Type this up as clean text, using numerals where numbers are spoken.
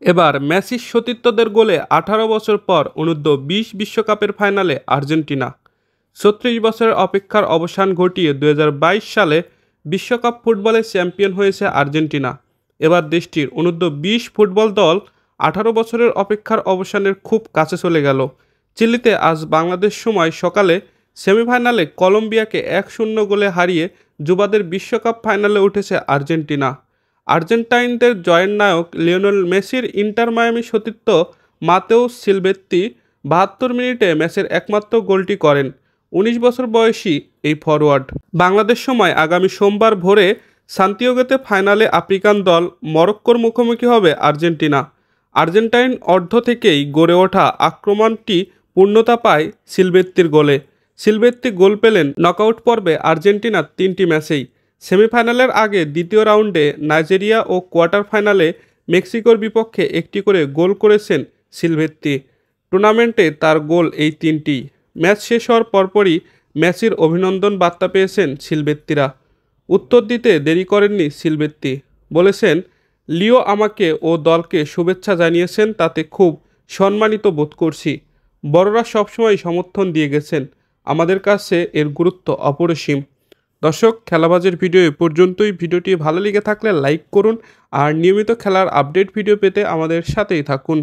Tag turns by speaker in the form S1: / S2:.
S1: এবার মেসির সতীর্থদের গোলে ১৮ বছর পর অনূর্ধ্ব-২০ বিশ্বকাপের ফাইনালে আর্জেন্টিনা। ৩৬ বছরের অপেক্ষার অবসান ঘটিয়ে ২০২২ সালে বিশ্বকাপ ফুটবলে চ্যাম্পিয়ন হয়েছে আর্জেন্টিনা। এবার দেশটির অনূর্ধ্ব-২০ ফুটবল দল ১৮ বছরের অপেক্ষার অবসানের খুব কাছে চলে গেল। চিলিতে আজ বাংলাদেশ সময় সকালে সেমিফাইনালে কলম্বিয়াকে ১-০ গোলে হারিয়ে যুবাদের বিশ্বকাপ ফাইনালে উঠেছে আর্জেন্টিনা। আর্জেন্টাইনদের জয়ের নায়ক লিওনেল মেসির ইন্টার মায়ামি সতীর্থ মাতেও সিলভেত্তি ৭২ মিনিটে ম্যাচের একমাত্র গোলটি করেন। ১৯ বছর বয়সী এই ফরোয়ার্ড। বাংলাদেশ সময় আগামী সোমবার ভোরে সান্তিয়াগোতে ফাইনালে আফ্রিকান দল মরক্কোর মুখোমুখি হবে আর্জেন্টিনা। আর্জেন্টাইন অর্ধ থেকেই গড়ে ওঠা আক্রমণটি পূর্ণতা পায় সিলভেত্তির গোলে। সিলভেত্তি গোল পেলেন নকআউট পর্বে আর্জেন্টিনার ৩টি ম্যাচেই। সেমিফাইনালের আগে দ্বিতীয় রাউন্ডে নাইজেরিয়া ও কোয়ার্টার ফাইনালে মেক্সিকোর বিপক্ষে একটি করে গোল করেছেন সিলভেত্তি। টুর্নামেন্টে তার গোল এই ৩টি। ম্যাচ শেষ হওয়ার পরপরই মেসির অভিনন্দন বার্তা পেয়েছেন সিলভেত্তিরা। উত্তর দিতে দেরি করেননি সিলভেত্তি। বলেছেন, লিও আমাকে ও দলকে শুভেচ্ছা জানিয়েছেন, তাতে খুব সম্মানিত বোধ করছি। বড়রা সবসময় সমর্থন দিয়ে গেছেন, আমাদের কাছে এর গুরুত্ব অপরিসীম। দর্শক, খেলাবাজের ভিডিও এ পর্যন্তই। ভিডিওটি ভালো লেগে থাকলে লাইক করুন আর নিয়মিত খেলার আপডেট ভিডিও পেতে আমাদের সাথেই থাকুন।